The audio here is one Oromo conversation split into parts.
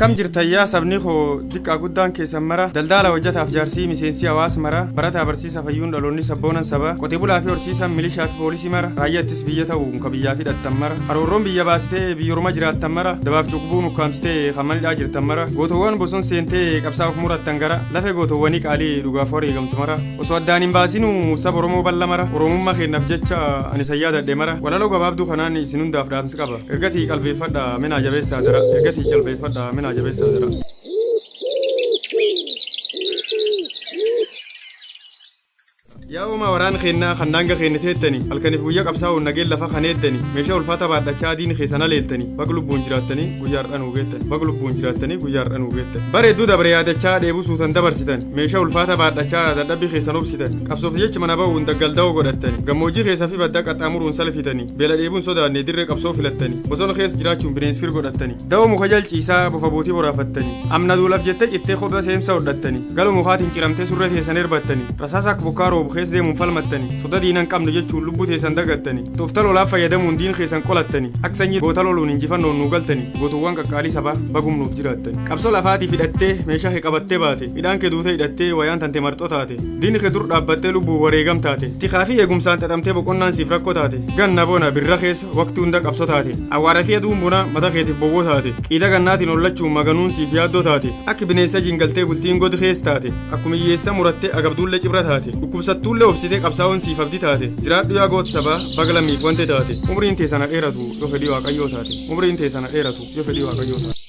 كم جرتيا سبني خو ديك أقدان كيسمرة دلدالة وجتها في جارسي مسينسي أواس مرة براتها برسيسة فيون لوني سبونا سبا كتبولا في ورسيسة ميليشيا في بوليسي مرة راية تسبيته ومكبيا في التمرة أرورون بيا باسته بيورما جرات تمرة دباف جوكبو مكامسته خمال الأجر تمرة غوتوان بوسون سينته كبسا في مرة تنجرة لفه غوتوانيك علي لغافوري قم تمرة وسودانين باسينو سبرومو بلا مرة ورومو ما خير نفجتها أنا سيادة دمرة ولا لو قباب دو خناني سنون دافرام سكابا إرجعتي قلبي فدا من عجبه سادرة إرجعتي قلبي فدا من عجبه سادرة يوم وران خينا خنانغا خينتيتني الكنف وياك ابساو نجيل لفا خنيتني ميشا الفاتا بعد تشادين خيسنا ليلتني بقلب بونجراتني غيار انو غيتن بقلب بونجراتني غيار انو غيتن بري دودا برياده تشا ديبو سوتن دبرسيتن ميشا الفاتا بعد تشا دبي خيسنو بسيتن كبسوف يچ منابا وندغل داو غدتني غموجي خيسا في بدك اتامرون سلفيتني بلا ديبون سودا ندير كبسوف لتني بوزون خيس جراچون برينس فير غدتني داو مخجل چيسا بفبوتي ورافتني امنا دولف جتك اتي خبا سيمسا ودتني قالو مخاتين كرمته سورته سنير بتني رساسك بوكارو خيس دي منفلمتني صدا دينان قام نجچو لبوتي سندغتني توفتلو لا فيدمون دين خيسن قلتني اكسني بوتلو لو نجفنو نوغلتني غوتوان قالي سبا بغم نوف جراتني قبسو لفاتي فدته ميشا خقبته باتي بدان كدوته يدته ويان تنتي مرطوتاتي دين خدور دابته لبو وريغم تاتي تخافي يغم سانت تمته بقنان سيفركو تاتي غن بونا بالرخيس وقت عند قبسو تاتي اوارفي دوم بونا مدخيتي بوغو تاتي ايدا غناتي نولچو مغنون سيفيادو تاتي اك بنيسا جينغلتي بولتين غود خيس تاتي اكومي يسا مرته اغبدول جبراتاتي وكبسطول وبسيتي قبساون سيفابدي تاتي جراد يا غوت سبا بغلمي فونتي تاتي عمرين تيسانا ديراتو يو فدي واقايو تاتي عمرين تيسانا ديراتو يو فدي واقايو تاتي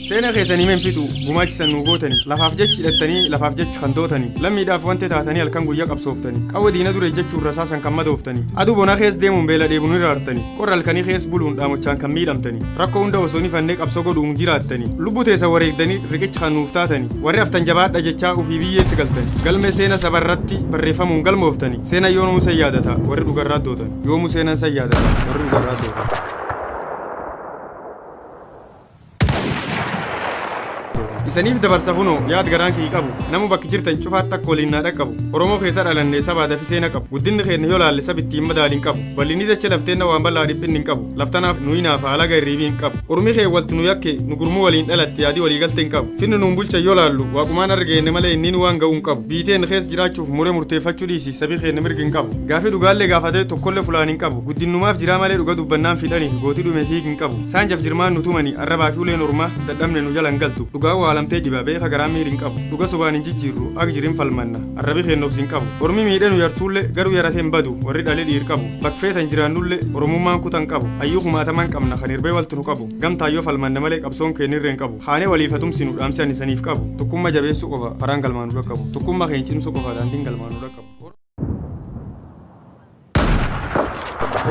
سينا خيساني من فيتو بوماج سنوغوتني لفافجتش لتني لفافجتش خندوتني لمي داف وانت تاتني الكانغو يق ابسوفتني او دينا دور جچو رساسن كمدوفتني ادو بونا خيس ديمون بيلا ديبوني رارتني كورال كاني خيس بولون داموچان كميدمتني راكو وندا وسوني فنيك ابسوغو دوم جيراتني لوبوتي سوريك دني ريكچ خنوفتاتني وري افتن جبات دجچا او في بي تقلتني قلمه سينا سبرتي بريفمون قلموفتني سينا يونو سيادتا وري دوغرات دوتن يومو سينا سيادتا وري دوغرات دوتن isaniif dabarsafuno yaad garanki qabu namu bakki jirtan cufatta kolina dhaqabu oromo keessa dhalanne saba dafi seena qabu guddinni keenya yoo laalle sabittii madaalin qabu bal'inni dacha lafteenna waan bal'aa dhiphinni qabu laftanaaf nuyinaaf haalaga irriibiin qabu ormi kee waltu nu yakke nu gurmuu waliin dhalatti yaadii walii galteen qabu finni nuun bulcha yoo laallu waaqumaan argeenne malee inni waan ga'uun qabu biiteen keessa jiraachuuf muree murteeffachuu dhiisi sabii keenya mirgin qabu gaafii dhugaallee gaafatee tokkollee fulaanin qabu guddinnumaaf jiraa malee dhuga dubbannaan fidhaniif gootii dhumeetii hin qabu saanjaf jirmaan nu tumani arrabaa fi uleen ormaa dadhabne nu jalan galtu dhugaa waalamtee dibabee khagaraamii rin qabu dhuga sobaan hin jijjiirru ak jirin falmanna arrabi keennobsin qabu ormi miidhanu yartuulle garuu yarateen badu warri dhalee dhiir qabu bakfeetan jiraannulle oromummaan kutan qabu ayyuu kumaataman qabna kan irbee waltu nu qabu gamtaayyoo falmanna malee qabsoon keenirreen qabu haanee waliifatumsinu dhaamsi ani saniif qabu tokkumma jabeessu qofa paraan galmaanuu dhaqqabu tokkumma keencimsu qofa daandiin galmaanuu dhaqqabu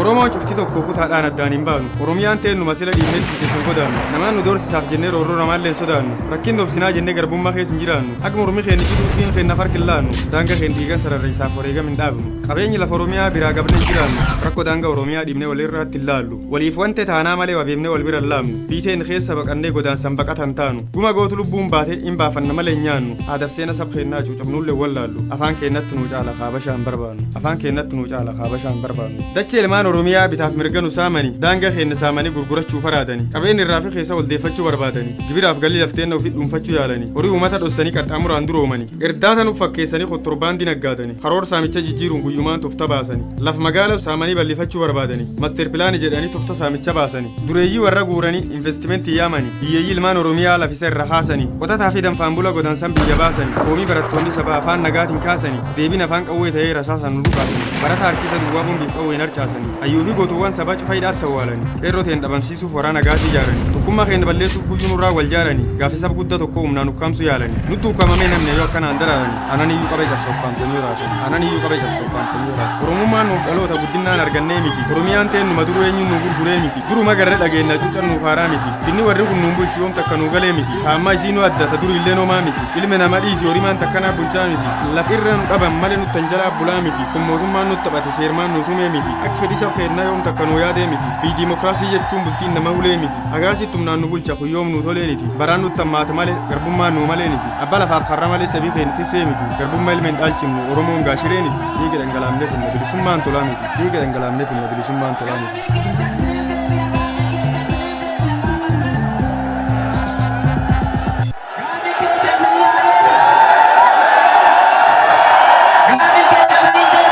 oromoo cufti tokko kutaadhaan addaan hin baanu oromiyaan teennu masila dhiibnetti keessan godaannu namaan nu doorsisaaf jennee roorroo namaalleen sodaannu rakkin dobsinaa jennee garbummaa keessa hin jiraannu akkuma oromii keenya cidhuufiin keenna farkin laannu daanga keen dhiigan sararriisaaf wareegam hin dhaabnu qabeenyi lafa oromiyaa biraa gabne hin jiraannu rakkoo daanga oromiyaa dhiibnee walirraatti hin laallu waliif wante taanaa malee wabeemnee wal bira hin laamnu biiteen keessa baqannee godaansan baqatan taanu guma gootu lubbuun baatee hin baafanna malee hin nyaannu aadaf seena sab keennaa cuucamnullee wallaallu afaan keennatti nuu caala kaabashaan barbaannu afaan keennatti nuu caala kaabashaan barbaannu dachee ilmaan oromiyaa bitaaf mirganu saamani daanga keenya saamanii gurgurachuu faraadani qabeen irraa fi keessa waldeeffachuu barbaadani gibiraaf galii lafteenna ofii dhuunfachuu yaalani horii uummata dhossanii qaxxaamuraan duroomani erdaatan uffakkeessanii kottorbaan dinaggaatani karoor saamicha jijjiiruun guyyumaan tofta baasani laf magaala saamanii bal'ifachuu barbaadani master pilaani jedhanii tofta saamicha baasani dureeyyii warra guuranii investimentii yaamani hiyyeeyyii ilmaan oromiyaa lafisa irra haasani qotataa fi danfaan bula godaansan biyya baasani koomii barattoonni sabaa afaan nagaatiin kaasani deebiin afaan qawwee ta'ee rasaasan nu dhukaasani barata harkisa duwwaa bombiif qawween harcaasani ayyuufi gootuwwan sabaa cufayidhaat tawwaalani qeerroteen dhabamsiisuuf waraana gaasii ijaarani tokkummaa keenya balleessuuf guyyuu nurraa wal jaarani gaafisa guddaa tokko humnaan ukkaamsu yaalani nutti ukkaamamee namne yoo akkanaan daraarani anan iyyuu qabee cabsa ukkaamsanii yoo raasan anan iyyuu qabee cabsa ukkaamsanii yoo raasan oromummaan nuuf dhaloota guddinnaan argannee miti oromiyaan teennuma duruu eenyuun nu gurguree miti duruma garre dhageennaa cuucan nuuf haaraa miti finni warri kun nuun bulchi yoom takka nuu galee miti haammaa isii nu addata duri illee nomaa miti ilme nama dhiisi horimaan takkanaa bulchaa miti lafirra nu dhaban malee nuttan jalaa bulaa miti kun mootummaan nutti taphate seermaan nu tumee miti أكفديسا خيرنا يوم تكنوا يا ديمتي في ديمقراطية تكون بلتين نما وليمتي أجاسي تمنا نقول شخو يوم نوتولينتي برانو تمات مالي قربون ما نو مالينتي أبلا فخرّا مالي سبي خينتي سيمتي قربون مال من ألشيم ورمون قاشرينتي ييجي دنقلام نفن نبلي سمان تلامتي ييجي دنقلام نفن نبلي سمان تلامتي